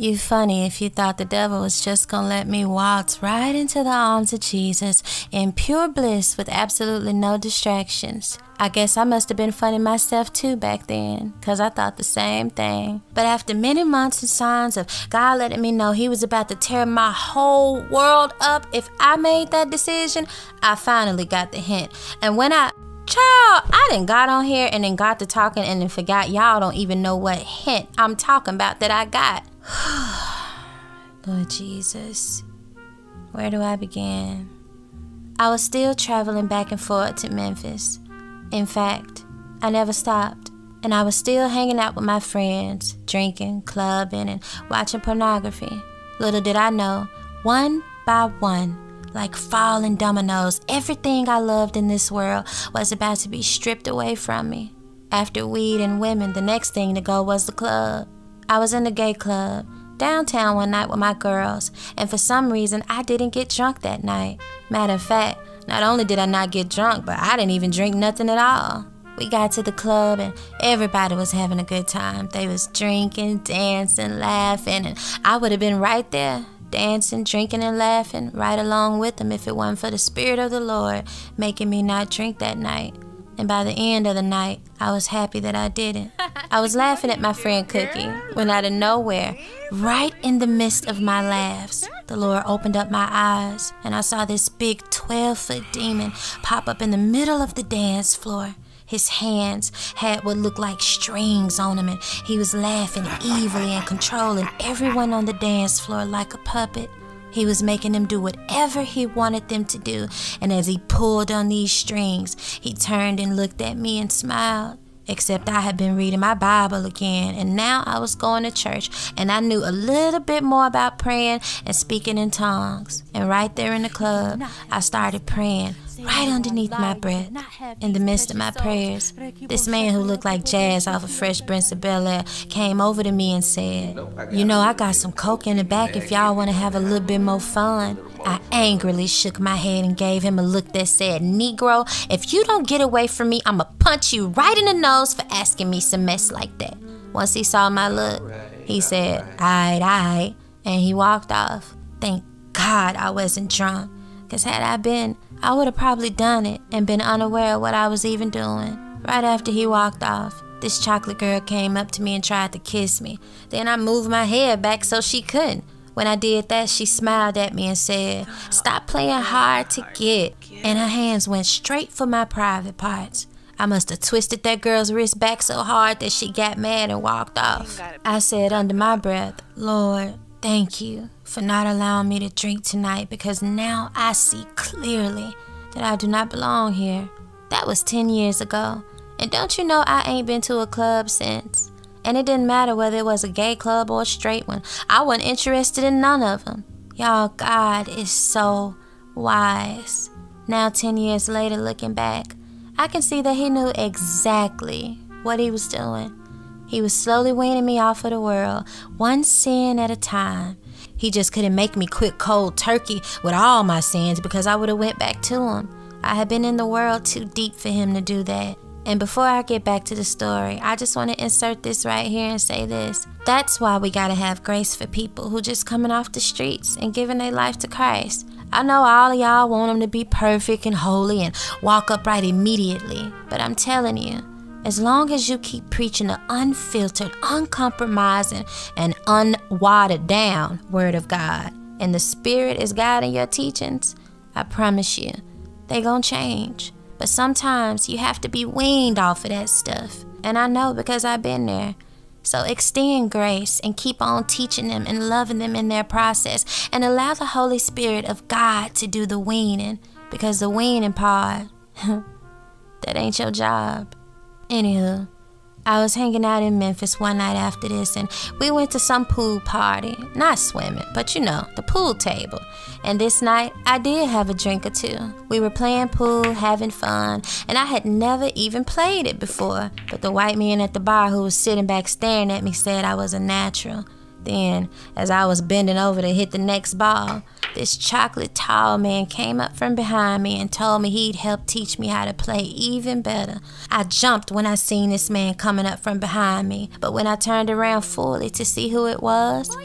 You funny if you thought the devil was just gonna let me waltz right into the arms of Jesus in pure bliss with absolutely no distractions. I guess I must have been funny myself too back then, cause I thought the same thing. But after many months and signs of God letting me know he was about to tear my whole world up if I made that decision, I finally got the hint. And when I done got on here and then got to talking and then forgot y'all don't even know what hint I'm talking about that I got. Lord Jesus, where do I begin? I was still traveling back and forth to Memphis. In fact, I never stopped, and I was still hanging out with my friends, drinking, clubbing, and watching pornography. Little did I know, one by one, like falling dominoes, everything I loved in this world was about to be stripped away from me. After weed and women, the next thing to go was the club. I was in the gay club downtown one night with my girls, and for some reason I didn't get drunk that night. Matter of fact, not only did I not get drunk, but I didn't even drink nothing at all. We got to the club and everybody was having a good time. They was drinking, dancing, laughing, and I would have been right there, dancing, drinking, and laughing right along with them if it wasn't for the Spirit of the Lord making me not drink that night. And by the end of the night, I was happy that I didn't. I was laughing at my friend Cookie when out of nowhere, right in the midst of my laughs, the Lord opened up my eyes and I saw this big 12-foot demon pop up in the middle of the dance floor. His hands had what looked like strings on them and he was laughing evilly and controlling everyone on the dance floor like a puppet. He was making them do whatever he wanted them to do, and as he pulled on these strings, he turned and looked at me and smiled. Except I had been reading my Bible again, and now I was going to church, and I knew a little bit more about praying and speaking in tongues. And right there in the club, I started praying right underneath my breath. In the midst of my prayers, this man who looked like Jazz off of Fresh Prince of Bel-Air came over to me and said, "You know, I got some coke in the back if y'all want to have a little bit more fun." I angrily shook my head and gave him a look that said, "Negro, if you don't get away from me, I'ma punch you right in the nose for asking me some mess like that." Once he saw my look, he said, "Aight," and he walked off. Thank God I wasn't drunk, because had I been, I would have probably done it and been unaware of what I was even doing. Right after he walked off, this chocolate girl came up to me and tried to kiss me. Then I moved my head back so she couldn't. When I did that, she smiled at me and said, "Stop playing hard to get." And her hands went straight for my private parts. I must have twisted that girl's wrist back so hard that she got mad and walked off. I said under my breath, "Lord, thank you for not allowing me to drink tonight, because now I see clearly that I do not belong here." That was 10 years ago. And don't you know I ain't been to a club since? And it didn't matter whether it was a gay club or a straight one. I wasn't interested in none of them. Y'all, God is so wise. Now 10 years later, looking back, I can see that he knew exactly what he was doing. He was slowly weaning me off of the world, one sin at a time. He just couldn't make me quit cold turkey with all my sins, because I would have went back to him. I had been in the world too deep for him to do that. And before I get back to the story, I just want to insert this right here and say this. That's why we gotta have grace for people who just coming off the streets and giving their life to Christ. I know all of y'all want them to be perfect and holy and walk upright immediately, but I'm telling you, as long as you keep preaching the unfiltered, uncompromising, and unwatered down Word of God, and the Spirit is guiding your teachings, I promise you, they gonna change. But sometimes you have to be weaned off of that stuff. And I know, because I've been there. So extend grace and keep on teaching them and loving them in their process. And allow the Holy Spirit of God to do the weaning. Because the weaning part, that ain't your job. Anywho, I was hanging out in Memphis one night after this, and we went to some pool party. Not swimming, but you know, the pool table. And this night, I did have a drink or two. We were playing pool, having fun, and I had never even played it before. But the white man at the bar who was sitting back staring at me said I was a natural. Then, as I was bending over to hit the next ball, this chocolate tall man came up from behind me and told me he'd help teach me how to play even better. I jumped when I seen this man coming up from behind me, but when I turned around fully to see who it was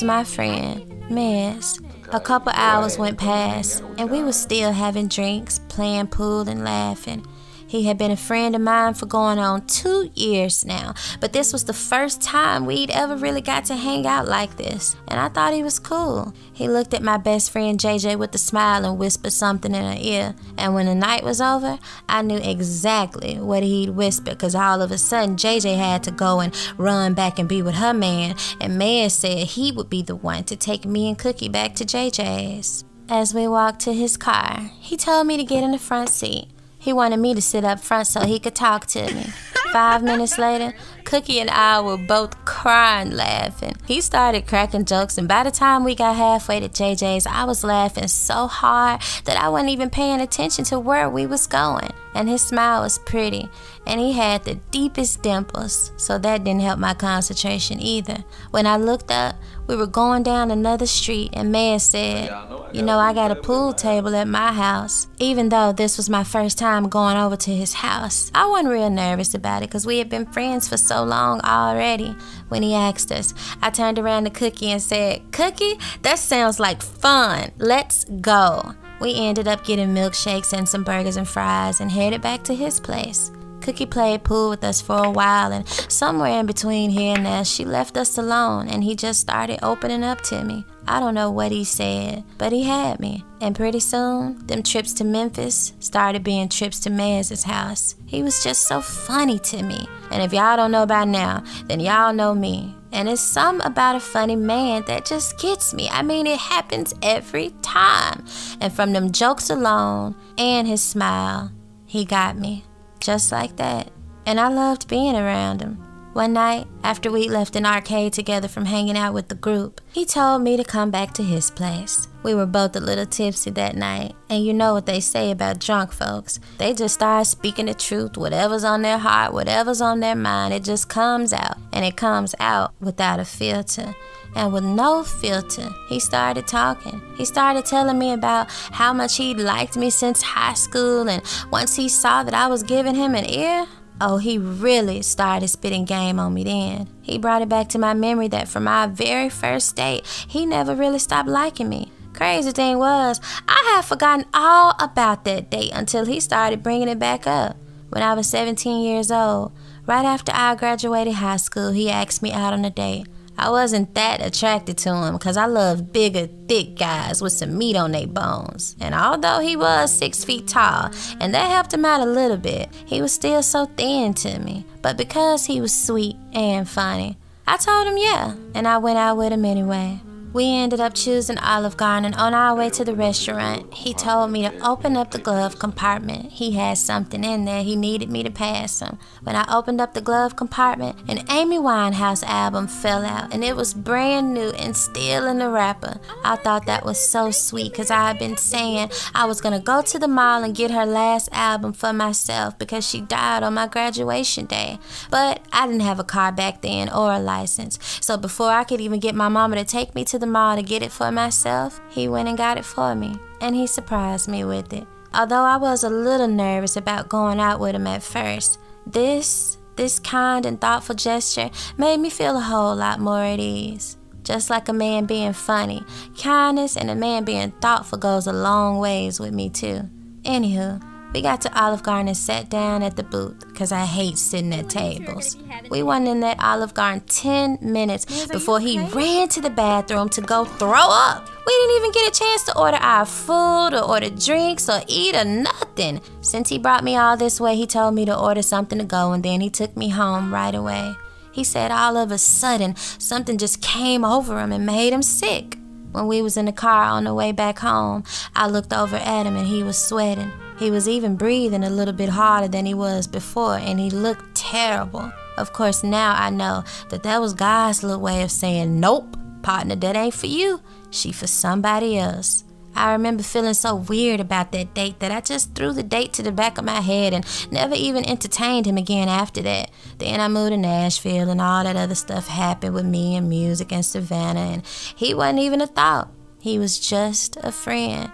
my friend, Mez. A couple hours went past, and we were still having drinks, playing pool, and laughing. He had been a friend of mine for going on 2 years now, but this was the first time we'd ever really got to hang out like this, and I thought he was cool. He looked at my best friend JJ with a smile and whispered something in her ear, and when the night was over, I knew exactly what he'd whispered, because all of a sudden JJ had to go and run back and be with her man, and Mez said he would be the one to take me and Cookie back to JJ's. As we walked to his car, he told me to get in the front seat. He wanted me to sit up front so he could talk to me. 5 minutes later, Cookie and I were both crying laughing. He started cracking jokes, and by the time we got halfway to JJ's, I was laughing so hard that I wasn't even paying attention to where we was going. And his smile was pretty, and he had the deepest dimples, so that didn't help my concentration either. When I looked up, we were going down another street, and Mez said, "You know, I got a pool table at my house." Even though this was my first time going over to his house, I wasn't real nervous about it because we had been friends for so long already. When he asked us, I turned around to Cookie and said, "Cookie, that sounds like fun. Let's go." We ended up getting milkshakes and some burgers and fries and headed back to his place. Cookie played pool with us for a while, and somewhere in between here and there, she left us alone, and he just started opening up to me. I don't know what he said, but he had me. And pretty soon, them trips to Memphis started being trips to Mez's house. He was just so funny to me. And if y'all don't know by now, then y'all know me. And it's something about a funny man that just gets me. I mean, it happens every time. And from them jokes alone and his smile, he got me. Just like that. And I loved being around him. One night, after we left an arcade together from hanging out with the group, he told me to come back to his place. We were both a little tipsy that night, and you know what they say about drunk folks. They just start speaking the truth, whatever's on their heart, whatever's on their mind, it just comes out. And it comes out without a filter. And with no filter, he started talking. He started telling me about how much he'd liked me since high school, and once he saw that I was giving him an ear, oh, he really started spitting game on me then. He brought it back to my memory that from our very first date, he never really stopped liking me. Crazy thing was, I had forgotten all about that date until he started bringing it back up. When I was 17 years old, right after I graduated high school, he asked me out on a date. I wasn't that attracted to him because I love bigger, thick guys with some meat on their bones. And although he was 6 feet tall, and that helped him out a little bit, he was still so thin to me. But because he was sweet and funny, I told him yeah, and I went out with him anyway. We ended up choosing Olive Garden, and on our way to the restaurant, he told me to open up the glove compartment. He had something in there he needed me to pass him. When I opened up the glove compartment, an Amy Winehouse album fell out, and it was brand new and still in the wrapper. I thought that was so sweet because I had been saying I was going to go to the mall and get her last album for myself because she died on my graduation day. But I didn't have a car back then or a license, so before I could even get my mama to take me to the mall to get it for myself, he went and got it for me, and he surprised me with it. Although I was a little nervous about going out with him at first, this kind and thoughtful gesture made me feel a whole lot more at ease. Just like a man being funny, kindness and a man being thoughtful goes a long ways with me too. Anywho, we got to Olive Garden and sat down at the booth because I hate sitting at tables. We went in that Olive Garden 10 minutes before he ran to the bathroom to go throw up. We didn't even get a chance to order our food or order drinks or eat or nothing. Since he brought me all this way, he told me to order something to go, and then he took me home right away. He said all of a sudden something just came over him and made him sick. When we was in the car on the way back home, I looked over at him and he was sweating. He was even breathing a little bit harder than he was before, and he looked terrible. Of course, now I know that that was God's little way of saying, nope, partner, that ain't for you. She for somebody else. I remember feeling so weird about that date that I just threw the date to the back of my head and never even entertained him again after that. Then I moved to Nashville and all that other stuff happened with me and music and Savannah, and he wasn't even a thought. He was just a friend.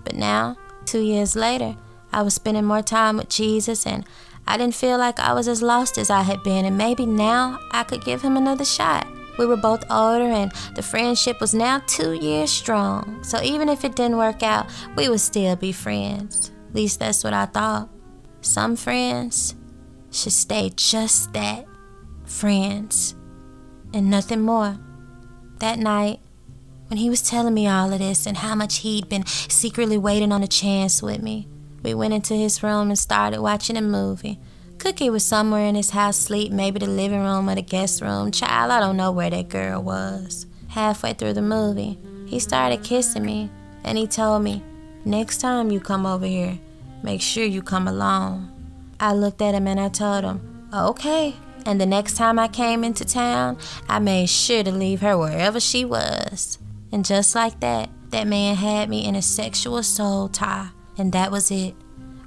But now, 2 years later, I was spending more time with Jesus, and I didn't feel like I was as lost as I had been, and maybe now I could give him another shot. We were both older, and the friendship was now 2 years strong. So even if it didn't work out, we would still be friends. At least that's what I thought. Some friends should stay just that, friends, and nothing more. That night, when he was telling me all of this and how much he'd been secretly waiting on a chance with me, we went into his room and started watching a movie. Cookie was somewhere in his house asleep, maybe the living room or the guest room. Child, I don't know where that girl was. Halfway through the movie, he started kissing me, and he told me, "Next time you come over here, make sure you come alone." I looked at him and I told him, "Okay." And the next time I came into town, I made sure to leave her wherever she was. And just like that, that man had me in a sexual soul tie, and that was it.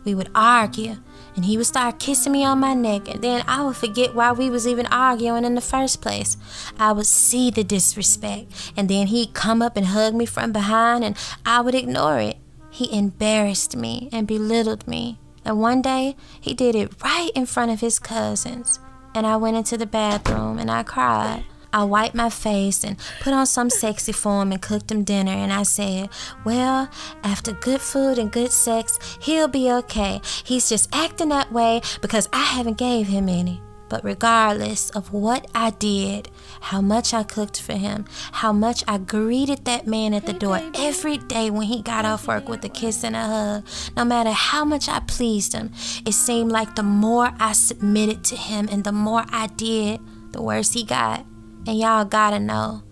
We would argue, and he would start kissing me on my neck, and then I would forget why we was even arguing in the first place. I would see the disrespect, and then he'd come up and hug me from behind, and I would ignore it. He embarrassed me and belittled me, and one day he did it right in front of his cousins, and I went into the bathroom and I cried. I wiped my face and put on some sexy for him and cooked him dinner, and I said, "Well, after good food and good sex, he'll be okay. He's just acting that way because I haven't gave him any." But regardless of what I did, how much I cooked for him, how much I greeted that man at the door every day when he got off work with a kiss and a hug, no matter how much I pleased him, it seemed like the more I submitted to him and the more I did, the worse he got. And y'all gotta know,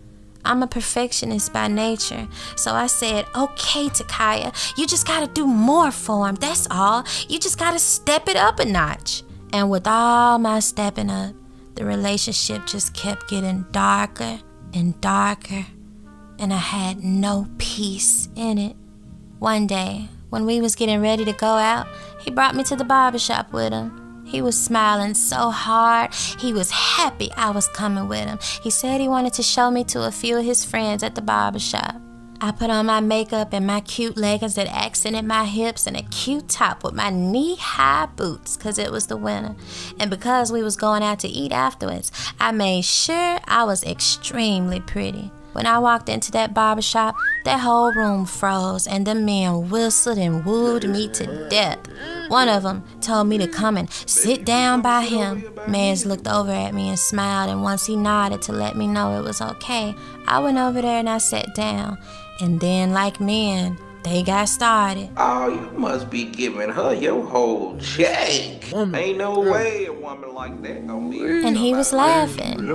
I'm a perfectionist by nature. So I said, "Okay, Takyah, you just gotta do more for him, that's all. You just gotta step it up a notch." And with all my stepping up, the relationship just kept getting darker and darker, and I had no peace in it. One day, when we was getting ready to go out, he brought me to the barbershop with him. He was smiling so hard. He was happy I was coming with him. He said he wanted to show me to a few of his friends at the barbershop. I put on my makeup and my cute leggings that accented my hips and a cute top with my knee-high boots because it was the winter. And because we was going out to eat afterwards, I made sure I was extremely pretty. When I walked into that barbershop, that whole room froze and the men whistled and wooed me to death. One of them told me to come and sit down by him. Mez looked over at me and smiled, and once he nodded to let me know it was okay, I went over there and I sat down. And then, like men, they got started. "Oh, you must be giving her your whole check. Ain't no way a woman like that gonna be." And he was laughing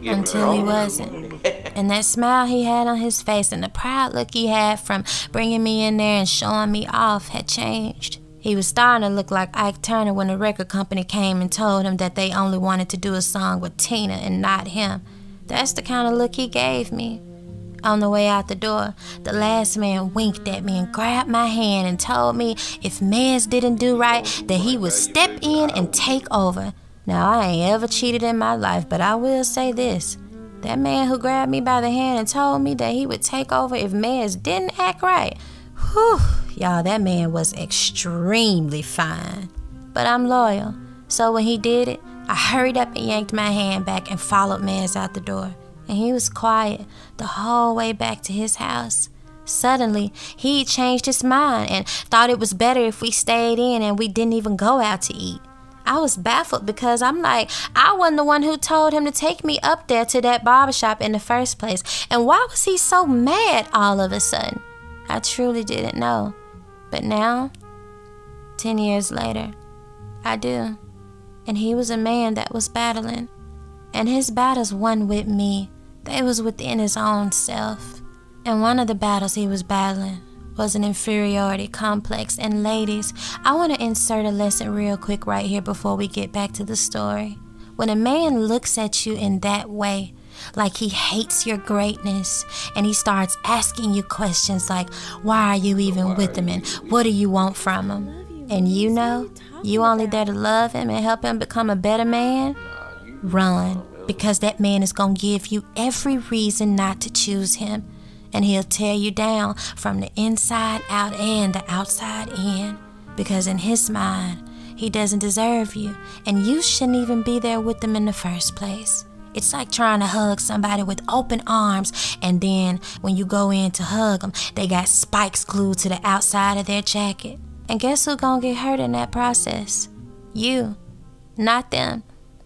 until he wasn't. And that smile he had on his face and the proud look he had from bringing me in there and showing me off had changed. He was starting to look like Ike Turner when the record company came and told him that they only wanted to do a song with Tina and not him. That's the kind of look he gave me. On the way out the door, the last man winked at me and grabbed my hand and told me if Mez didn't do right, that he would step in and take over. Now, I ain't ever cheated in my life, but I will say this. That man who grabbed me by the hand and told me that he would take over if Mez didn't act right, whew, y'all, that man was extremely fine. But I'm loyal, so when he did it, I hurried up and yanked my hand back and followed Mez out the door. And he was quiet the whole way back to his house. Suddenly, he changed his mind and thought it was better if we stayed in and we didn't even go out to eat. I was baffled because I'm like, I wasn't the one who told him to take me up there to that barbershop in the first place. And why was he so mad all of a sudden? I truly didn't know. But now, 10 years later, I do. And he was a man that was battling. And his battles weren't with me. They was within his own self. And one of the battles he was battling was an inferiority complex. And ladies, I want to insert a lesson real quick right here before we get back to the story. When a man looks at you in that way, like he hates your greatness, and he starts asking you questions like, why are you even with him, and what do you want from him? And you know, you only there to love him and help him become a better man? Run, because that man is gonna give you every reason not to choose him, and he'll tear you down from the inside out and the outside in, because in his mind, he doesn't deserve you, and you shouldn't even be there with him in the first place. It's like trying to hug somebody with open arms, and then when you go in to hug them, they got spikes glued to the outside of their jacket. And guess who's gonna get hurt in that process? You, not them.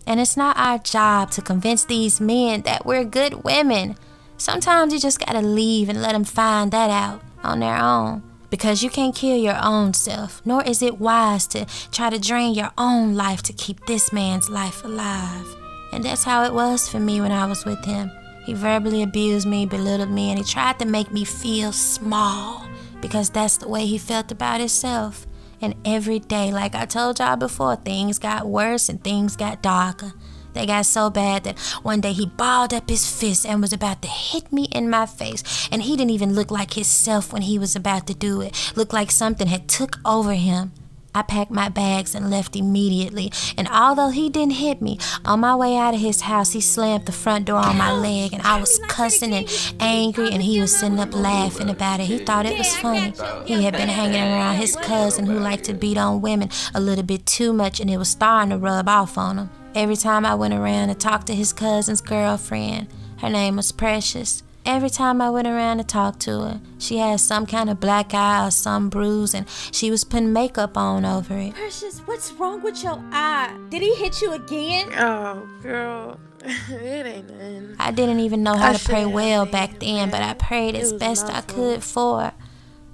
And it's not our job to convince these men that we're good women. Sometimes you just gotta leave and let them find that out on their own. Because you can't kill your own self, nor is it wise to try to drain your own life to keep this man's life alive. And that's how it was for me when I was with him. He verbally abused me, belittled me, and he tried to make me feel small, because that's the way he felt about himself. And every day, like I told y'all before, things got worse and things got darker. They got so bad that one day he balled up his fist and was about to hit me in my face. And he didn't even look like himself when he was about to do it. Looked like something had took over him. I packed my bags and left immediately. And although he didn't hit me, on my way out of his house, he slammed the front door on my leg, and I was cussing and angry, and he was sitting up laughing about it. He thought it was funny. He had been hanging around his cousin who liked to beat on women a little bit too much, and it was starting to rub off on him. Every time I went around to talk to his cousin's girlfriend, her name was Precious. Every time I went around to talk to her, she had some kind of black eye or some bruise, and she was putting makeup on over it. Precious, what's wrong with your eye? Did he hit you again? Oh, girl, it ain't nothing. I didn't even know how to pray well back then, but I prayed as best I could for her.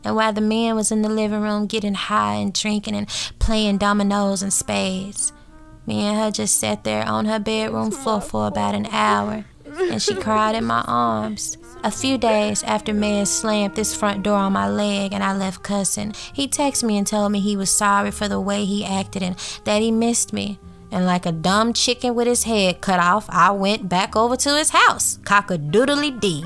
And while the man was in the living room getting high and drinking and playing dominoes and spades, me and her just sat there on her bedroom floor for about an hour, and she cried in my arms. A few days after Meg slammed this front door on my leg and I left cussing, he texted me and told me he was sorry for the way he acted and that he missed me. And like a dumb chicken with his head cut off, I went back over to his house, cock-a-doodly-dee.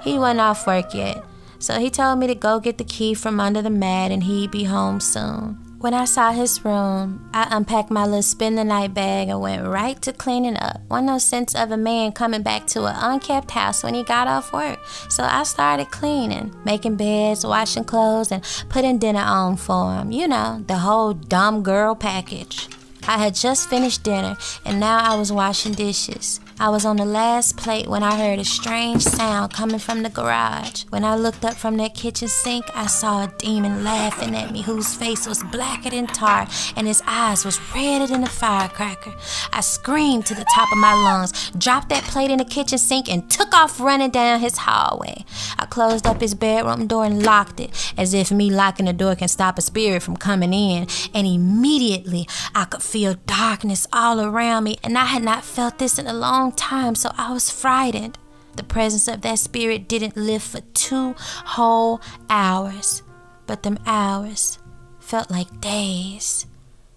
He wasn't off work yet, so he told me to go get the key from under the mat and he'd be home soon. When I saw his room, I unpacked my little spend-the-night bag and went right to cleaning up. Wasn't no sense of a man coming back to an unkept house when he got off work. So I started cleaning, making beds, washing clothes, and putting dinner on for him. You know, the whole dumb girl package. I had just finished dinner, and now I was washing dishes. I was on the last plate when I heard a strange sound coming from the garage. When I looked up from that kitchen sink, I saw a demon laughing at me whose face was blacker than tar and his eyes was redder than a firecracker. I screamed to the top of my lungs, dropped that plate in the kitchen sink, and took off running down his hallway. I closed up his bedroom door and locked it, as if me locking the door can stop a spirit from coming in. And immediately, I could feel darkness all around me, and I had not felt this in a long time, so I was frightened. The presence of that spirit didn't lift for 2 whole hours, but them hours felt like days.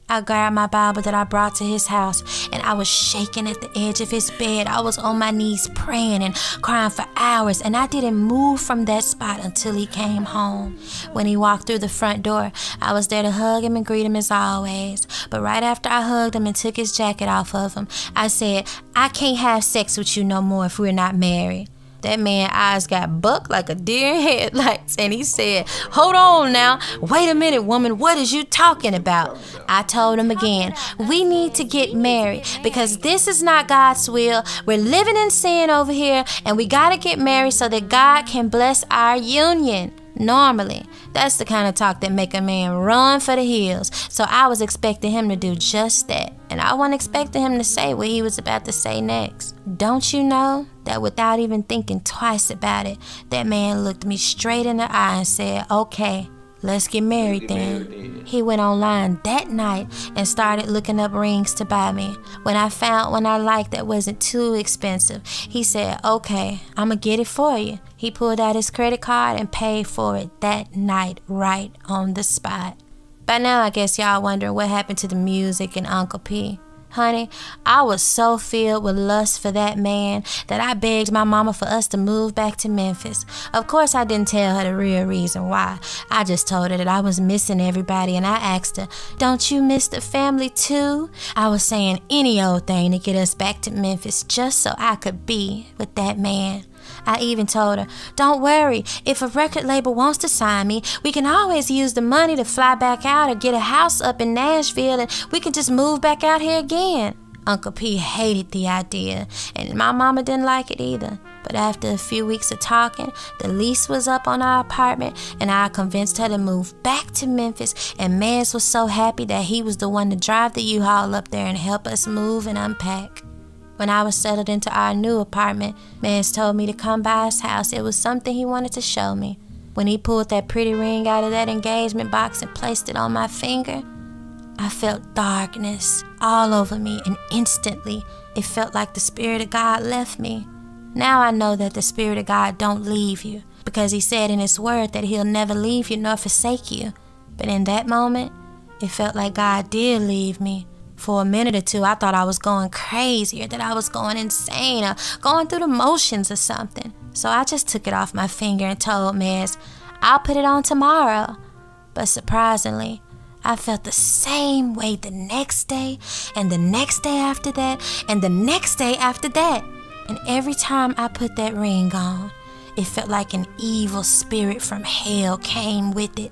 I grabbed my Bible that I brought to his house, and I was shaking at the edge of his bed. I was on my knees praying and crying for hours, and I didn't move from that spot until he came home. When he walked through the front door, I was there to hug him and greet him as always. But right after I hugged him and took his jacket off of him, I said, "I can't have sex with you no more if we're not married." That man's eyes got bucked like a deer in headlights, and he said, "Hold on now. Wait a minute, woman. What is you talking about?" I told him again, "We need to get married because this is not God's will. We're living in sin over here, and we got to get married so that God can bless our union." Normally, that's the kind of talk that make a man run for the hills. So I was expecting him to do just that. And I wasn't expecting him to say what he was about to say next. Don't you know that without even thinking twice about it, that man looked me straight in the eye and said, "Okay, let's get married then." He went online that night and started looking up rings to buy me. When I found one I liked that wasn't too expensive, he said, "Okay, I'ma get it for you." He pulled out his credit card and paid for it that night right on the spot. By now, I guess y'all wondering what happened to the music and Uncle P. Honey, I was so filled with lust for that man that I begged my mama for us to move back to Memphis. Of course, I didn't tell her the real reason why. I just told her that I was missing everybody, and I asked her, "Don't you miss the family too?" I was saying any old thing to get us back to Memphis just so I could be with that man. I even told her, "Don't worry, if a record label wants to sign me, we can always use the money to fly back out or get a house up in Nashville, and we can just move back out here again." Uncle P hated the idea, and my mama didn't like it either. But after a few weeks of talking, the lease was up on our apartment, and I convinced her to move back to Memphis, and Maz was so happy that he was the one to drive the U-Haul up there and help us move and unpack. When I was settled into our new apartment, Maz told me to come by his house. It was something he wanted to show me. When he pulled that pretty ring out of that engagement box and placed it on my finger, I felt darkness all over me, and instantly it felt like the Spirit of God left me. Now I know that the Spirit of God don't leave you, because he said in his word that he'll never leave you nor forsake you. But in that moment, it felt like God did leave me. For a minute or two, I thought I was going crazy, or that I was going insane, or going through the motions or something. So I just took it off my finger and told Maz, "I'll put it on tomorrow." But surprisingly, I felt the same way the next day, and the next day after that, and the next day after that. And every time I put that ring on, it felt like an evil spirit from hell came with it,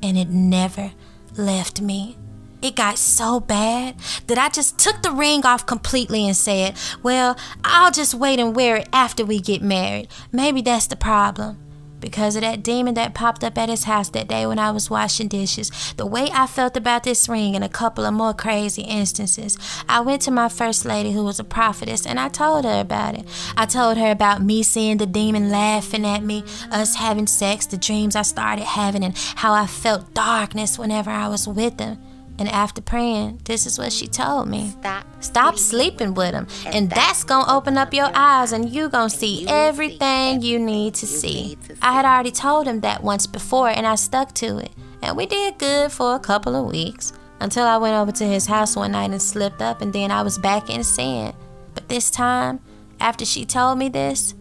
and it never left me. It got so bad that I just took the ring off completely and said, "Well, I'll just wait and wear it after we get married. Maybe that's the problem." Because of that demon that popped up at his house that day when I was washing dishes, the way I felt about this ring and a couple of more crazy instances, I went to my first lady, who was a prophetess, and I told her about it. I told her about me seeing the demon laughing at me, us having sex, the dreams I started having, and how I felt darkness whenever I was with him. And after praying, this is what she told me. Stop sleeping with him, and that's gonna open up your eyes, and you gonna see everything you need to see. I had already told him that once before, and I stuck to it. And we did good for a couple of weeks, until I went over to his house one night and slipped up, and then I was back in sin. But this time, after she told me this,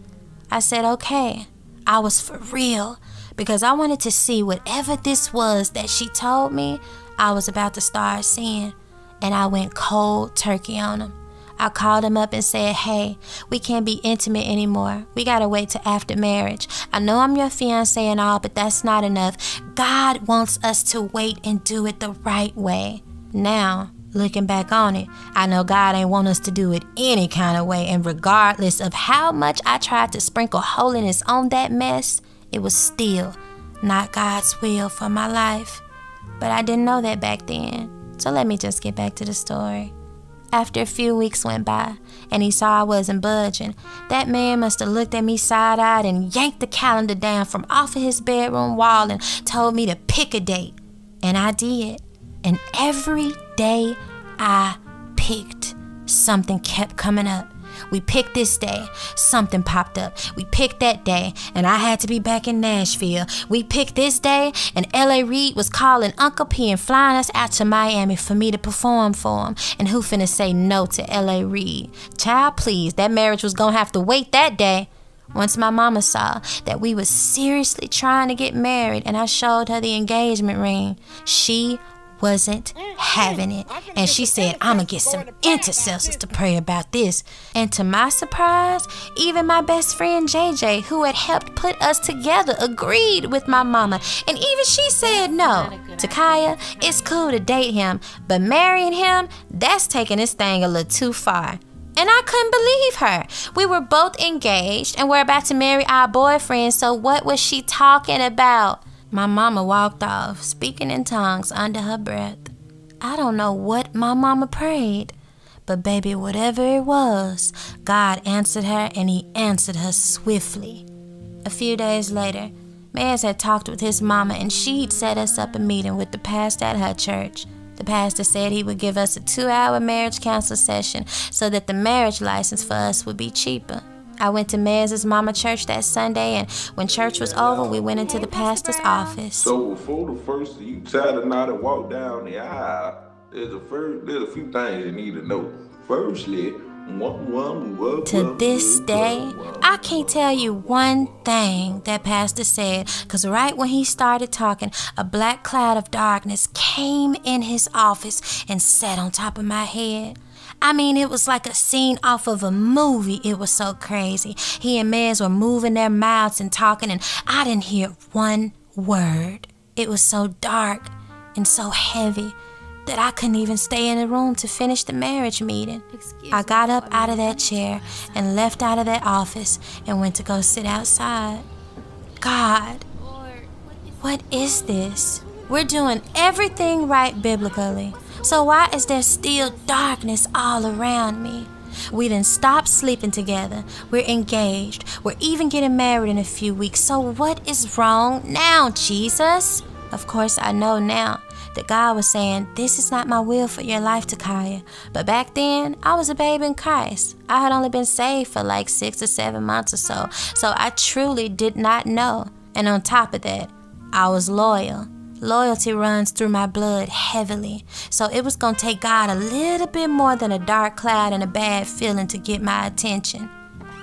I said, okay, I was for real, because I wanted to see whatever this was that she told me I was about to start seeing, and I went cold turkey on him. I called him up and said, "Hey, we can't be intimate anymore. We gotta wait till after marriage. I know I'm your fiance and all, but that's not enough. God wants us to wait and do it the right way." Now, looking back on it, I know God ain't want us to do it any kind of way, and regardless of how much I tried to sprinkle holiness on that mess, it was still not God's will for my life. But I didn't know that back then, so let me just get back to the story. After a few weeks went by, and he saw I wasn't budging, that man must have looked at me side-eyed and yanked the calendar down from off of his bedroom wall and told me to pick a date. And I did. And every day I picked, something kept coming up. We picked this day, something popped up. We picked that day, and I had to be back in Nashville. We picked this day, and L.A. Reid was calling Uncle P and flying us out to Miami for me to perform for him. And who finna say no to L.A. Reid? Child, please, that marriage was gonna have to wait that day. Once my mama saw that we was seriously trying to get married, and I showed her the engagement ring, she wasn't having it, and she said, "I'ma get some intercessors to pray about this." And to my surprise, even my best friend JJ, who had helped put us together, agreed with my mama, and even she said no. Takyah, it's cool to date him, but marrying him, that's taking this thing a little too far. And I couldn't believe her. We were both engaged and we're about to marry our boyfriend, so what was she talking about? My mama walked off, speaking in tongues under her breath. I don't know what my mama prayed, but baby, whatever it was, God answered her, and he answered her swiftly. A few days later, Maz had talked with his mama, and she'd set us up a meeting with the pastor at her church. The pastor said he would give us a 2-hour marriage counsel session so that the marriage license for us would be cheaper. I went to Maz's mama church that Sunday, and when church was over, we went into the pastor's office. So before the first of you tied a knot and walked down the aisle, There's a few things you need to know. Firstly, to this day, I can't tell you one thing that Pastor said, because right when he started talking, a black cloud of darkness came in his office and sat on top of my head. I mean, it was like a scene off of a movie. It was so crazy. He and Mez were moving their mouths and talking, and I didn't hear one word. It was so dark and so heavy that I couldn't even stay in the room to finish the marriage meeting. I got up out of that chair and left out of that office and went to go sit outside. God, what is this? We're doing everything right biblically. So why is there still darkness all around me? We didn't stop sleeping together. We're engaged. We're even getting married in a few weeks. So what is wrong now, Jesus? Of course, I know now that God was saying, this is not my will for your life, Takyah. But back then, I was a babe in Christ. I had only been saved for like 6 or 7 months or so. So I truly did not know. And on top of that, I was loyal. Loyalty runs through my blood heavily. So it was going to take God a little bit more than a dark cloud and a bad feeling to get my attention.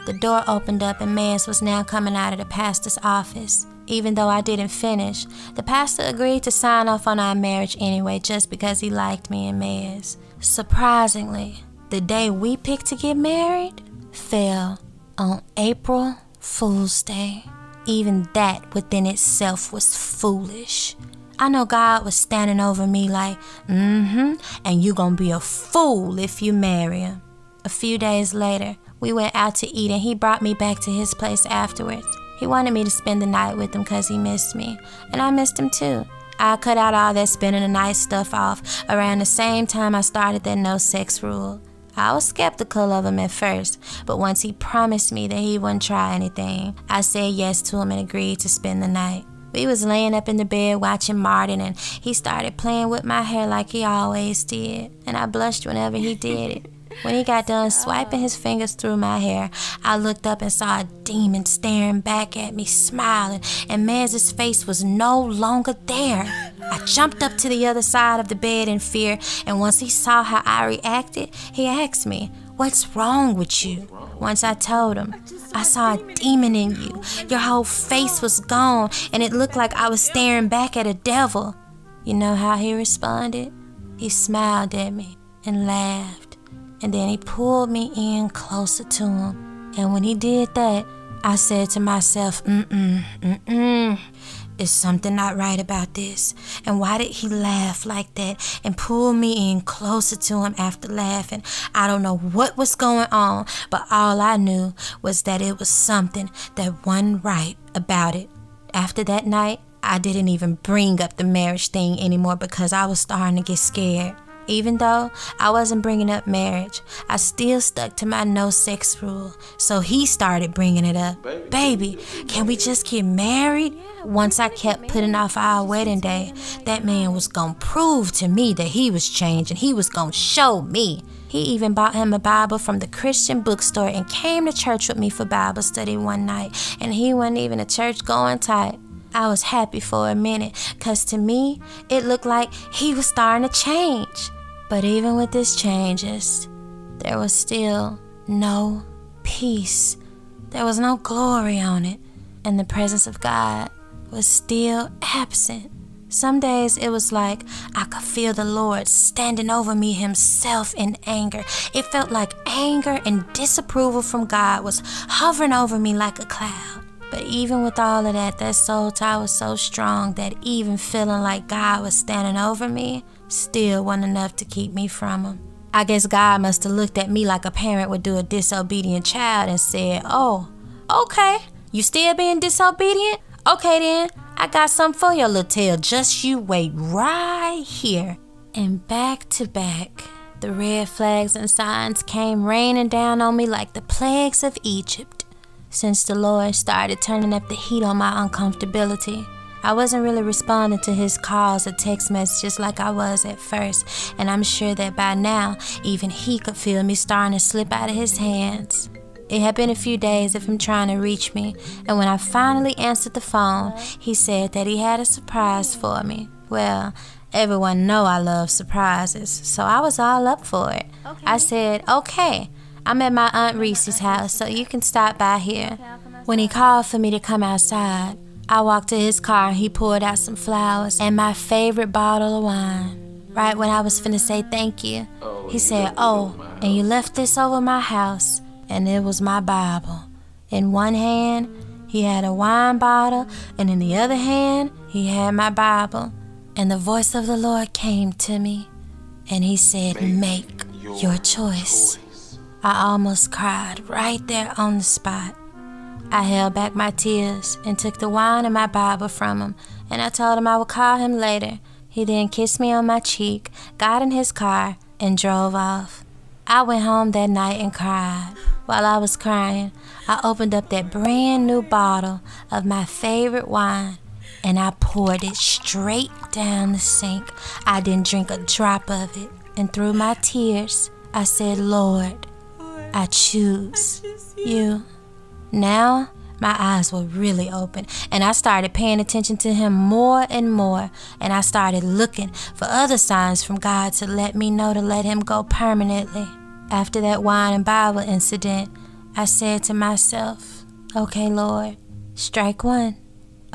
The door opened up and Mez was now coming out of the pastor's office. Even though I didn't finish, the pastor agreed to sign off on our marriage anyway just because he liked me and Mez. Surprisingly, the day we picked to get married fell on April Fool's Day. Even that within itself was foolish. I know God was standing over me like, and you gonna be a fool if you marry him. A few days later, we went out to eat and he brought me back to his place afterwards. He wanted me to spend the night with him because he missed me, and I missed him too. I cut out all that spending the night stuff off around the same time I started that no sex rule. I was skeptical of him at first, but once he promised me that he wouldn't try anything, I said yes to him and agreed to spend the night. We was laying up in the bed watching Martin, and he started playing with my hair like he always did, and I blushed whenever he did it. When he got done swiping his fingers through my hair, I looked up and saw a demon staring back at me, smiling, and Mez's face was no longer there. I jumped up to the other side of the bed in fear, and once he saw how I reacted, he asked me, "What's wrong with you?" Once I told him, "I saw a demon in you. Your whole face was gone, and it looked like I was staring back at a devil." You know how he responded? He smiled at me and laughed. And then he pulled me in closer to him. And when he did that, I said to myself, is something not right about this? And why did he laugh like that and pull me in closer to him after laughing? I don't know what was going on, but all I knew was that it was something that wasn't right about it. After that night, I didn't even bring up the marriage thing anymore because I was starting to get scared. Even though I wasn't bringing up marriage, I still stuck to my no sex rule. So he started bringing it up. "Baby, can we just get married?" Once I kept putting off our wedding day, that man was gonna prove to me that he was changed and he was gonna show me. He even bought him a Bible from the Christian bookstore and came to church with me for Bible study one night. And he wasn't even a church-going type. I was happy for a minute, cause to me, it looked like he was starting to change. But even with his changes, there was still no peace. There was no glory on it, and the presence of God was still absent. Some days it was like I could feel the Lord standing over me himself in anger. It felt like anger and disapproval from God was hovering over me like a cloud. But even with all of that, that soul tie was so strong that even feeling like God was standing over me still wasn't enough to keep me from him. I guess God must have looked at me like a parent would do a disobedient child and said, "Oh, okay, you still being disobedient? Okay then, I got something for your little tail. Just you wait right here." And back to back, the red flags and signs came raining down on me like the plagues of Egypt. Since the Lord started turning up the heat on my uncomfortability, I wasn't really responding to his calls or text messages like I was at first, and I'm sure that by now, even he could feel me starting to slip out of his hands. It had been a few days of him trying to reach me, and when I finally answered the phone, he said that he had a surprise for me. Well, Everyone know I love surprises, so I was all up for it. Okay. I said, okay, I'm at my Aunt Reese's house, so you can stop by here. When he called for me to come outside, I walked to his car and he poured out some flowers and my favorite bottle of wine. Right when I was finna say thank you, he said, oh, and you left this over my house, and it was my Bible. In one hand, he had a wine bottle, and in the other hand, he had my Bible. And the voice of the Lord came to me, and he said, make your choice. I almost cried right there on the spot. I held back my tears and took the wine and my Bible from him, and I told him I would call him later. He then kissed me on my cheek, got in his car, and drove off. I went home that night and cried. While I was crying, I opened up that brand new bottle of my favorite wine, and I poured it straight down the sink. I didn't drink a drop of it, and through my tears, I said, Lord, I choose you. Now, my eyes were really open, and I started paying attention to him more and more, and I started looking for other signs from God to let me know to let him go permanently. After that wine and Bible incident, I said to myself, okay, Lord, strike one.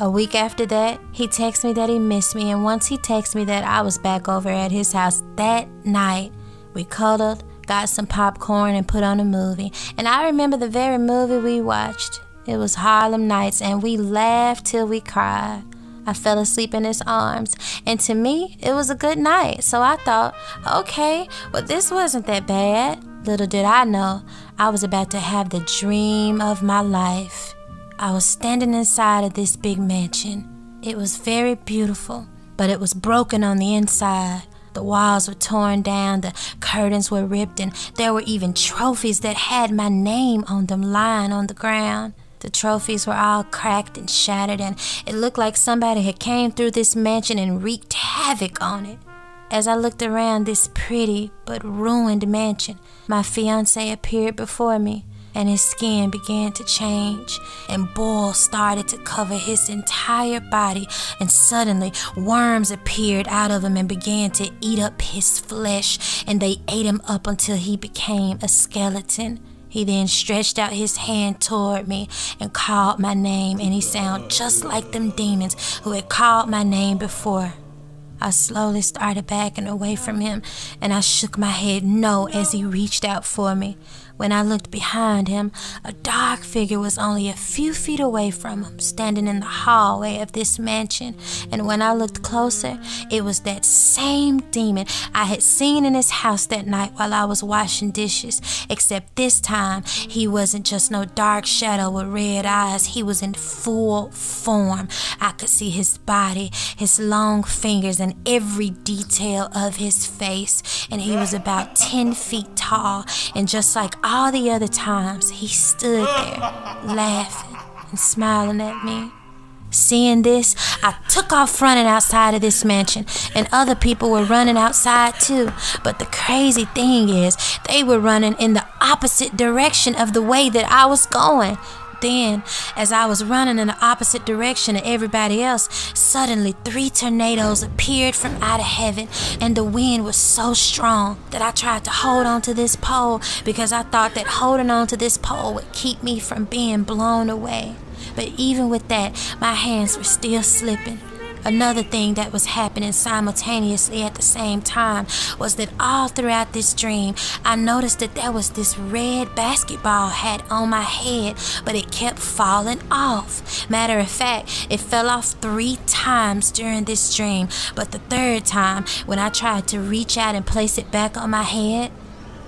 A week after that, he texted me that he missed me, and once he texted me that I was back over at his house that night, we cuddled, got some popcorn, and put on a movie. And I remember the very movie we watched. It was Harlem Nights, and we laughed till we cried. I fell asleep in his arms, and to me, it was a good night. So I thought, okay, well, this wasn't that bad. Little did I know, I was about to have the dream of my life. I was standing inside of this big mansion. It was very beautiful, but it was broken on the inside. The walls were torn down, the curtains were ripped, and there were even trophies that had my name on them lying on the ground. The trophies were all cracked and shattered, and it looked like somebody had came through this mansion and wreaked havoc on it. As I looked around this pretty but ruined mansion, my fiancé appeared before me, and his skin began to change, and boils started to cover his entire body, and suddenly worms appeared out of him and began to eat up his flesh, and they ate him up until he became a skeleton. He then stretched out his hand toward me and called my name, and he sounded just like them demons who had called my name before. I slowly started backing away from him, and I shook my head no as he reached out for me. When I looked behind him, a dark figure was only a few feet away from him, standing in the hallway of this mansion. And when I looked closer, it was that same demon I had seen in his house that night while I was washing dishes. Except this time, he wasn't just no dark shadow with red eyes. He was in full form. I could see his body, his long fingers, and every detail of his face. And he was about 10 feet tall, and just like all the other times, he stood there, laughing and smiling at me. Seeing this, I took off running outside of this mansion, and other people were running outside too. But the crazy thing is, they were running in the opposite direction of the way that I was going. Then, as I was running in the opposite direction of everybody else, suddenly 3 tornadoes appeared from out of heaven, and the wind was so strong that I tried to hold on to this pole because I thought that holding on to this pole would keep me from being blown away. But even with that, my hands were still slipping. Another thing that was happening simultaneously at the same time was that all throughout this dream, I noticed that there was this red basketball hat on my head, but it kept falling off. Matter of fact, it fell off 3 times during this dream, but the 3rd time, when I tried to reach out and place it back on my head,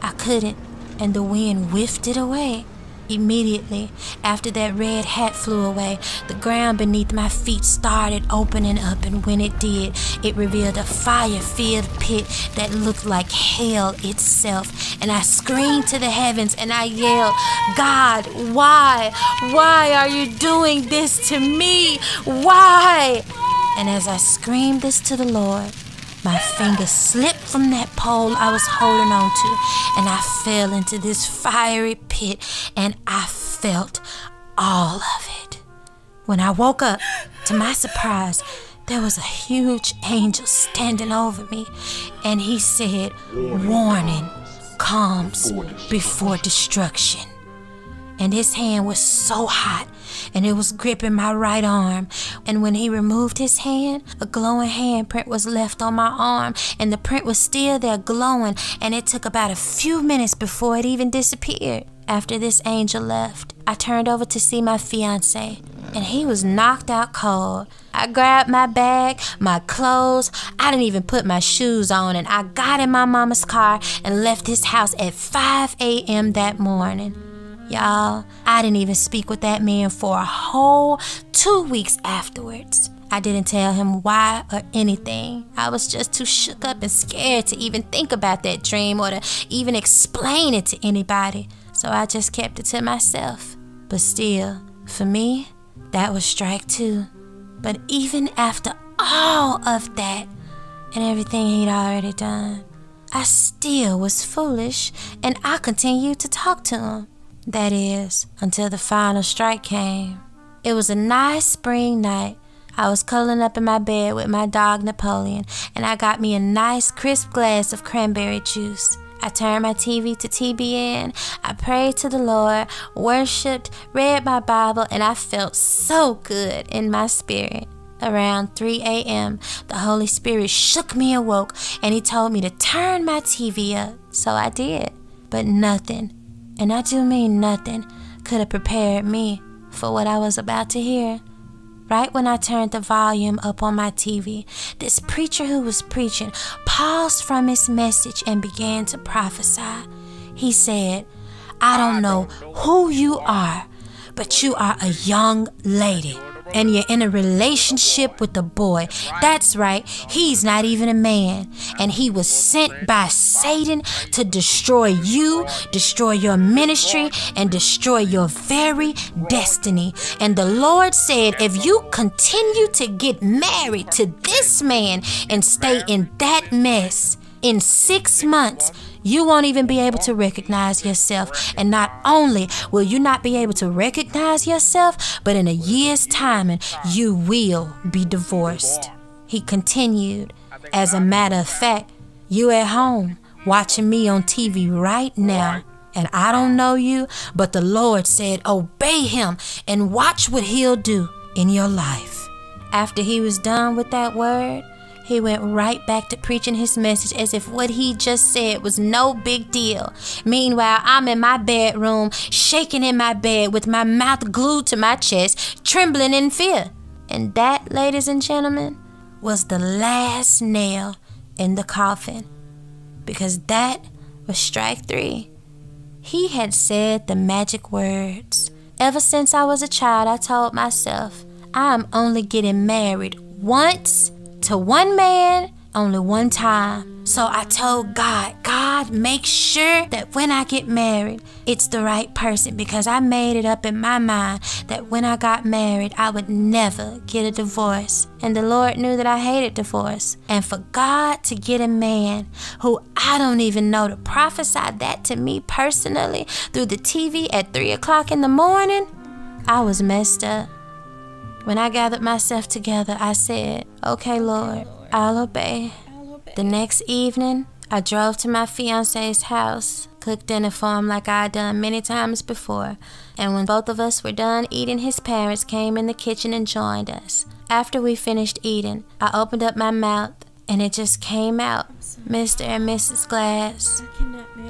I couldn't, and the wind whiffed it away. Immediately after that red hat flew away, the ground beneath my feet started opening up, and when it did, it revealed a fire-filled pit that looked like hell itself. And I screamed to the heavens and I yelled, God, why? Why are you doing this to me? Why? And as I screamed this to the Lord, my finger slipped from that pole I was holding on to, and I fell into this fiery pit, and I felt all of it. When I woke up, to my surprise, there was a huge angel standing over me, and he said, "Warning comes before destruction." And his hand was so hot, and it was gripping my right arm. And when he removed his hand, a glowing handprint was left on my arm, and the print was still there glowing, and it took about a few minutes before it even disappeared. After this angel left, I turned over to see my fiance, and he was knocked out cold. I grabbed my bag, my clothes, I didn't even put my shoes on, and I got in my mama's car and left his house at 5 a.m. that morning. Y'all, I didn't even speak with that man for a whole 2 weeks afterwards. I didn't tell him why or anything. I was just too shook up and scared to even think about that dream or to even explain it to anybody. So I just kept it to myself. But still, for me, that was strike 2. But even after all of that and everything he'd already done, I still was foolish, and I continued to talk to him. That is, until the final strike came. It was a nice spring night. I was cuddling up in my bed with my dog Napoleon, and I got me a nice crisp glass of cranberry juice. I turned my TV to TBN, I prayed to the Lord, worshipped, read my Bible, and I felt so good in my spirit. Around 3 a.m., the Holy Spirit shook me awoke, and he told me to turn my TV up. So I did. But nothing, and I do mean nothing, could have prepared me for what I was about to hear. Right when I turned the volume up on my TV, this preacher who was preaching paused from his message and began to prophesy. He said, "I don't know who you are, but you are a young lady, and you're in a relationship with a boy. That's right, he's not even a man, and he was sent by Satan to destroy you, destroy your ministry, and destroy your very destiny. And the Lord said, if you continue to get married to this man and stay in that mess, in 6 months, you won't even be able to recognize yourself. And not only will you not be able to recognize yourself, but in a year's time, you will be divorced." He continued, "As a matter of fact, you at home watching me on TV right now. And I don't know you, but the Lord said, obey him and watch what he'll do in your life." After he was done with that word, he went right back to preaching his message as if what he just said was no big deal. Meanwhile, I'm in my bedroom, shaking in my bed with my mouth glued to my chest, trembling in fear. And that, ladies and gentlemen, was the last nail in the coffin. Because that was strike 3. He had said the magic words. Ever since I was a child, I told myself, I'm only getting married once to one man, only one time. So I told God, God, make sure that when I get married, it's the right person, because I made it up in my mind that when I got married, I would never get a divorce. And the Lord knew that I hated divorce. And for God to get a man who I don't even know to prophesy that to me personally through the TV at 3 o'clock in the morning, I was messed up. When I gathered myself together, I said, okay, Lord, I'll obey. The next evening, I drove to my fiance's house, cooked dinner for him like I had done many times before, and when both of us were done eating, his parents came in the kitchen and joined us. After we finished eating, I opened up my mouth, and it just came out. Mr. and Mrs. Glass,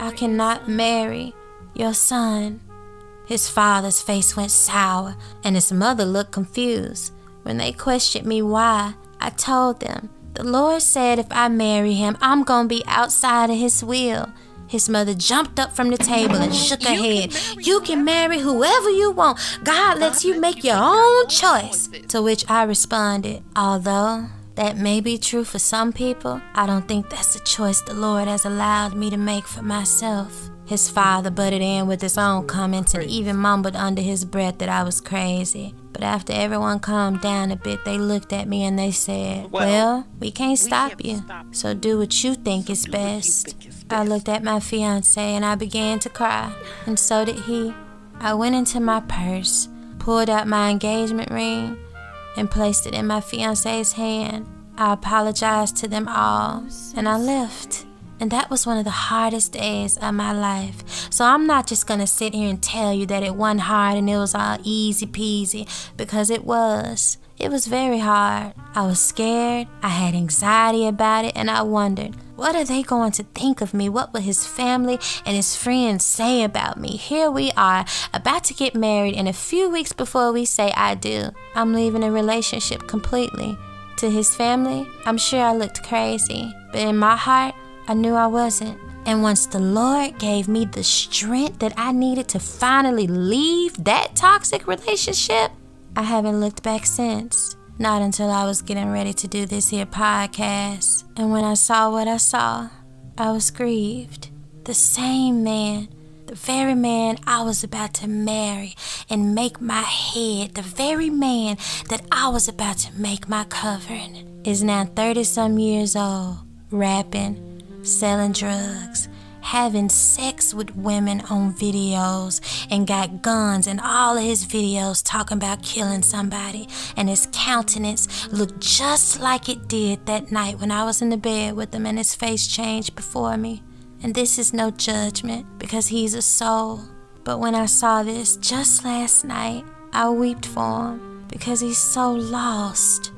I cannot marry your son. His father's face went sour, and his mother looked confused. When they questioned me why, I told them, the Lord said if I marry him, I'm gonna be outside of his will. His mother jumped up from the table and shook her head. You can marry whoever you want. God lets you make your own choice. To which I responded, although that may be true for some people, I don't think that's a choice the Lord has allowed me to make for myself. His father butted in with his own comments and even mumbled under his breath that I was crazy. But after everyone calmed down a bit, they looked at me and they said, well, we can't stop you, so do what you think is best. I looked at my fiancé and I began to cry, and so did he. I went into my purse, pulled out my engagement ring, and placed it in my fiance's hand. I apologized to them all, and I left. And that was one of the hardest days of my life. So I'm not just gonna sit here and tell you that it wasn't hard and it was all easy peasy, because it was. It was very hard. I was scared, I had anxiety about it, and I wondered, what are they going to think of me? What will his family and his friends say about me? Here we are, about to get married, and a few weeks before we say I do, I'm leaving a relationship completely. To his family, I'm sure I looked crazy, but in my heart, I knew I wasn't. And once the Lord gave me the strength that I needed to finally leave that toxic relationship, I haven't looked back since. Not until I was getting ready to do this here podcast. And when I saw what I saw, I was grieved. The same man, the very man I was about to marry and make my head, the very man that I was about to make my covering, is now 30-some years old, rapping, selling drugs, having sex with women on videos, and got guns in all of his videos talking about killing somebody, and his countenance looked just like it did that night when I was in the bed with him, and his face changed before me. And this is no judgment, because he's a soul. But when I saw this just last night, I wept for him, because he's so lost.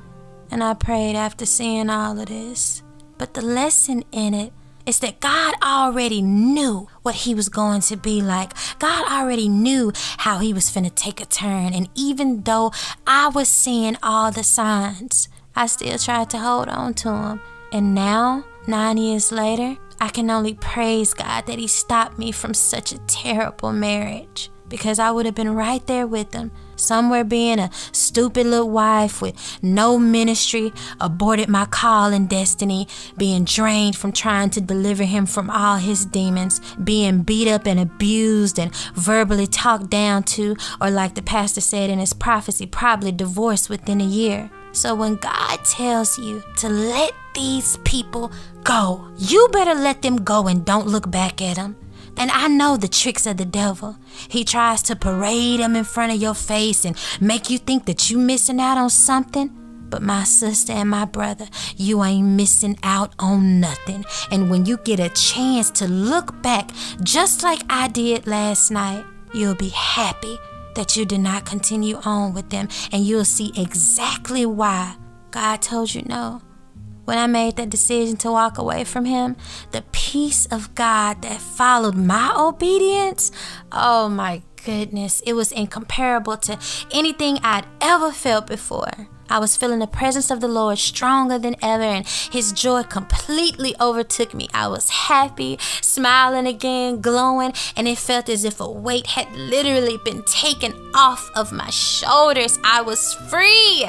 And I prayed after seeing all of this. But the lesson in it is that God already knew what he was going to be like. God already knew how he was finna take a turn. And even though I was seeing all the signs, I still tried to hold on to him. And now, 9 years later, I can only praise God that he stopped me from such a terrible marriage. Because I would have been right there with him, somewhere being a stupid little wife with no ministry, aborted my call and destiny, being drained from trying to deliver him from all his demons, being beat up and abused and verbally talked down to, or like the pastor said in his prophecy, probably divorced within a year. So when God tells you to let these people go, you better let them go and don't look back at them. And I know the tricks of the devil. He tries to parade them in front of your face and make you think that you missing out on something. But my sister and my brother, you ain't missing out on nothing. And when you get a chance to look back, just like I did last night, you'll be happy that you did not continue on with them. And you'll see exactly why God told you no. When I made that decision to walk away from him, the peace of God that followed my obedience, oh my goodness, it was incomparable to anything I'd ever felt before. I was feeling the presence of the Lord stronger than ever, and his joy completely overtook me. I was happy, smiling again, glowing, and it felt as if a weight had literally been taken off of my shoulders. I was free.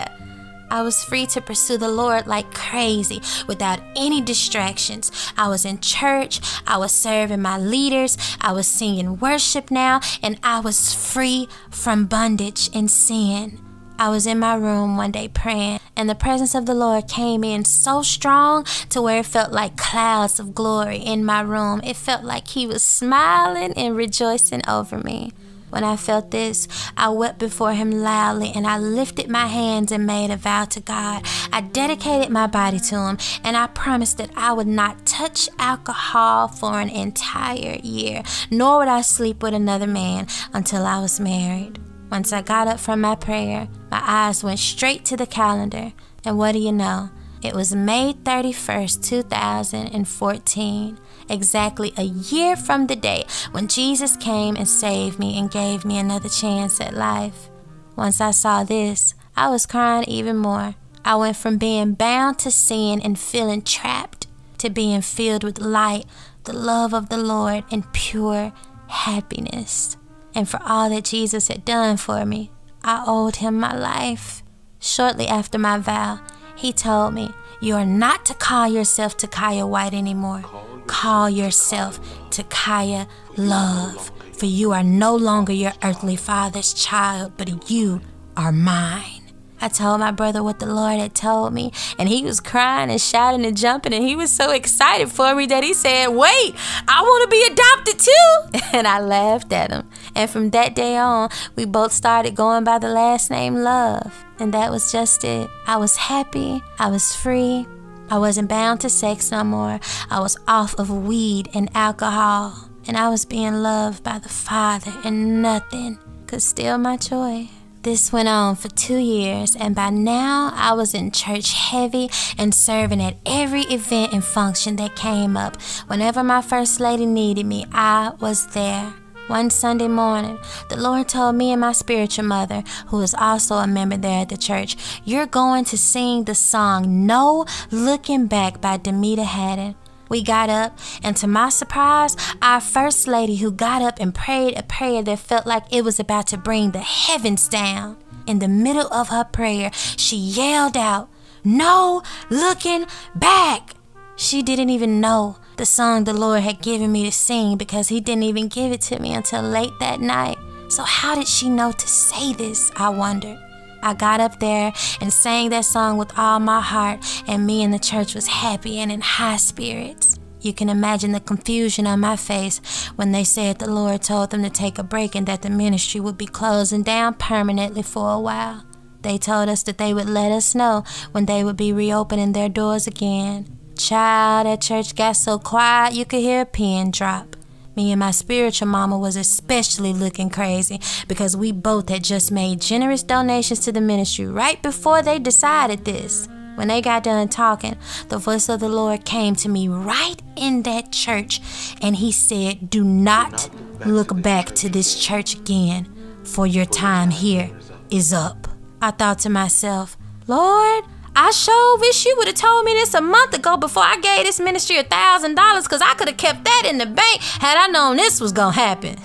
I was free to pursue the Lord like crazy without any distractions. I was in church, I was serving my leaders, I was singing worship now, and I was free from bondage and sin. I was in my room one day praying, and the presence of the Lord came in so strong to where it felt like clouds of glory in my room. It felt like he was smiling and rejoicing over me. When I felt this, I wept before him loudly, and I lifted my hands and made a vow to God. I dedicated my body to him, and I promised that I would not touch alcohol for an entire year, nor would I sleep with another man until I was married. Once I got up from my prayer, my eyes went straight to the calendar, and what do you know? It was May 31st, 2014. Exactly a year from the day when Jesus came and saved me and gave me another chance at life. Once I saw this, I was crying even more. I went from being bound to sin and feeling trapped to being filled with light, the love of the Lord, and pure happiness. And for all that Jesus had done for me, I owed him my life. Shortly after my vow, he told me, "You are not to call yourself Takyah White anymore. Call yourself Takyah Love, for you are no longer your earthly father's child, but you are mine." I told my brother what the Lord had told me, and he was crying and shouting and jumping, and he was so excited for me that he said, "Wait, I want to be adopted too." And I laughed at him. And from that day on, we both started going by the last name Love. And that was just it. I was happy. I was free. I wasn't bound to sex no more. I was off of weed and alcohol. And I was being loved by the Father, and nothing could steal my joy. This went on for 2 years, and by now I was in church heavy and serving at every event and function that came up. Whenever my First Lady needed me, I was there. One Sunday morning, the Lord told me and my spiritual mother, who is also a member there at the church, "You're going to sing the song No Looking Back by Demita Haddon." We got up, and to my surprise, our First Lady, who got up and prayed a prayer that felt like it was about to bring the heavens down. In the middle of her prayer, she yelled out, "No looking back." She didn't even know the song the Lord had given me to sing, because he didn't even give it to me until late that night. So how did she know to say this, I wondered. I got up there and sang that song with all my heart, and me and the church was happy and in high spirits. You can imagine the confusion on my face when they said the Lord told them to take a break and that the ministry would be closing down permanently for a while. They told us that they would let us know when they would be reopening their doors again. Child, that church got so quiet you could hear a pin drop. Me and my spiritual mama was especially looking crazy because we both had just made generous donations to the ministry right before they decided this. When they got done talking, the voice of the Lord came to me right in that church, and he said, "Do not look back to this church again, for your time here is up." I thought to myself, "Lord, I sure wish you would have told me this a month ago before I gave this ministry $1,000, because I could have kept that in the bank had I known this was going to happen."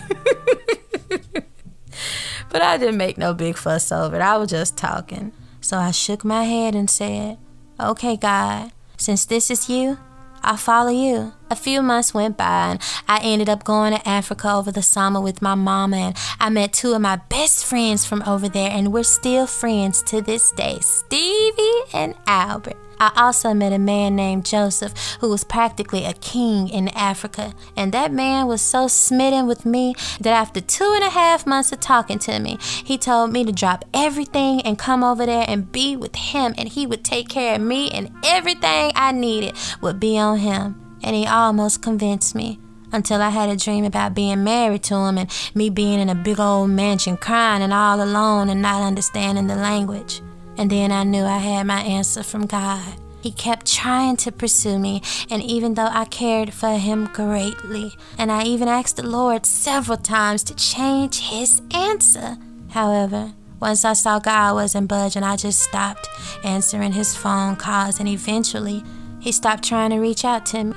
But I didn't make no big fuss over it. I was just talking. So I shook my head and said, "Okay, God, since this is you, I'll follow you." A few months went by, and I ended up going to Africa over the summer with my mama, and I met 2 of my best friends from over there, and we're still friends to this day, Stevie and Albert. I also met a man named Joseph, who was practically a king in Africa, and that man was so smitten with me that after 2.5 months of talking to me, he told me to drop everything and come over there and be with him, and he would take care of me, and everything I needed would be on him. And he almost convinced me, until I had a dream about being married to him and me being in a big old mansion crying and all alone and not understanding the language. And then I knew I had my answer from God. He kept trying to pursue me, and even though I cared for him greatly, and I even asked the Lord several times to change his answer. However, once I saw God wasn't budging, I just stopped answering his phone calls, and eventually he stopped trying to reach out to me.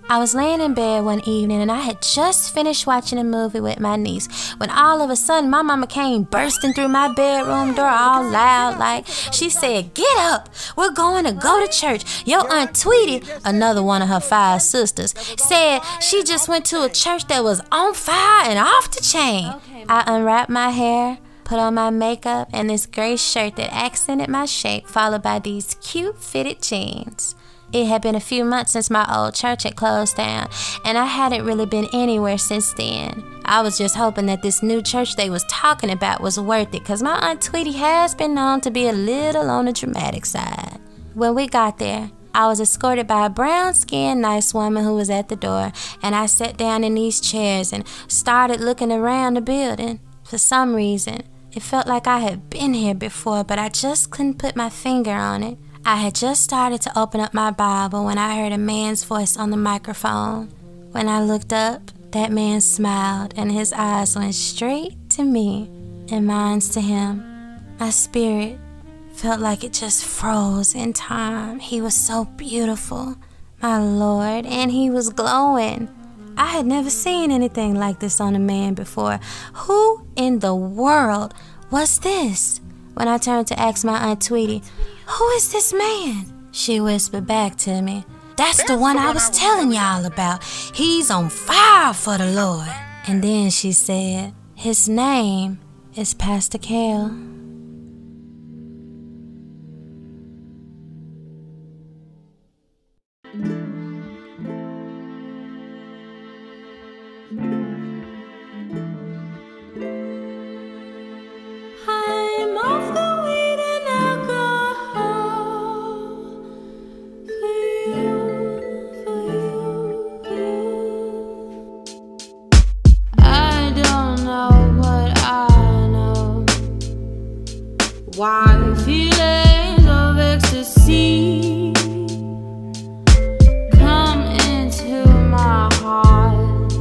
I was laying in bed one evening, and I had just finished watching a movie with my niece when all of a sudden my mama came bursting through my bedroom door all loud like. She said, "Get up, we're going to go to church. Your Aunt Tweety," another one of her 5 sisters, said she just went to a church that was on fire and off the chain. I unwrapped my hair, put on my makeup and this gray shirt that accented my shape, followed by these cute fitted jeans. It had been a few months since my old church had closed down, and I hadn't really been anywhere since then. I was just hoping that this new church they was talking about was worth it, because my Aunt Tweety has been known to be a little on the dramatic side. When we got there, I was escorted by a brown-skinned nice woman who was at the door, and I sat down in these chairs and started looking around the building. For some reason, it felt like I had been here before, but I just couldn't put my finger on it. I had just started to open up my Bible when I heard a man's voice on the microphone. When I looked up, that man smiled and his eyes went straight to me and mine to him. My spirit felt like it just froze in time. He was so beautiful, my Lord, and he was glowing. I had never seen anything like this on a man before. Who in the world was this? When I turned to ask my Aunt Tweety, "Who is this man?" she whispered back to me, "That's the one I was telling y'all about. He's on fire for the Lord." And then she said, "His name is Pastor 𝐓𝐶 𝐞 𝐆𝐥𝐲 I'm off the weed and alcohol for you, I don't know what I know. Why feelings of ecstasy come into my heart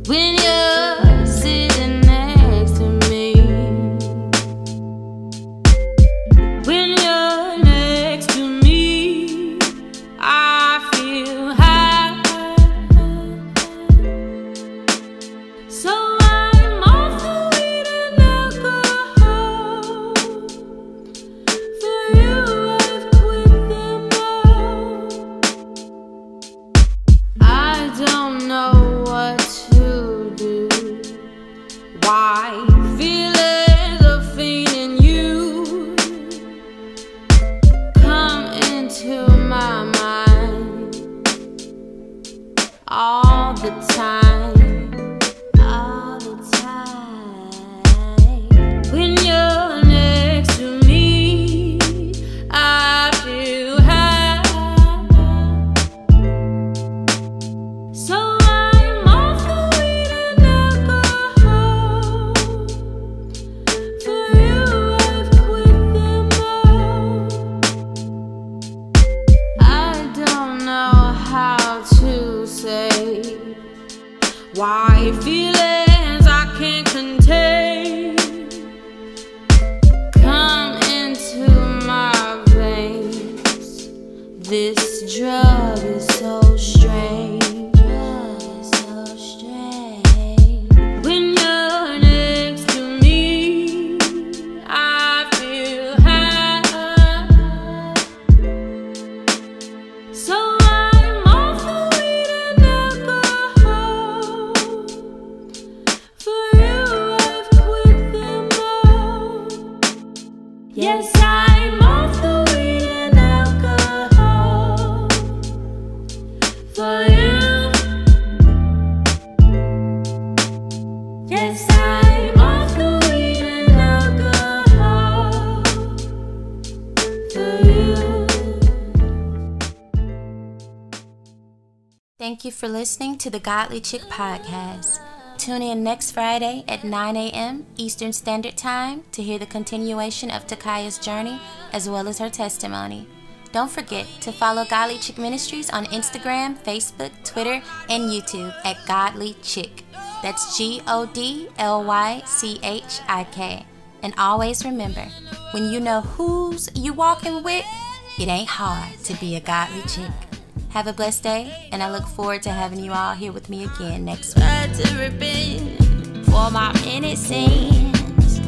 when you're sitting next to me. When you're next to me, I feel high. So I'm off the weed and alcohol for you. I've quit them all. I don't know what to do. Why feelings of feeling you come into my mind all the time, all the time. When you're next to me, I feel high. So I'm off the weed and alcohol for you. I've quit them all. I don't know how to say why feelings I can't contain come into my veins. This drug is so strange. When you're next to me, I feel high. So I'm off the weed and alcohol for you. I've quit them all. Yes, I'm off the weed and alcohol for you. Yes, I'm off the weed and alcohol for you. Thank you for listening to the Godly Chick podcast. Tune in next Friday at 9 a.m. Eastern Standard Time to hear the continuation of Takyah's journey as well as her testimony. Don't forget to follow Godly Chick Ministries on Instagram, Facebook, Twitter, and YouTube at Godly Chick. That's GODLYCHIK. And always remember, when you know who's you walking with, it ain't hard to be a godly chick. Have a blessed day, and I look forward to having you all here with me again next week. Try to repent for my innocence.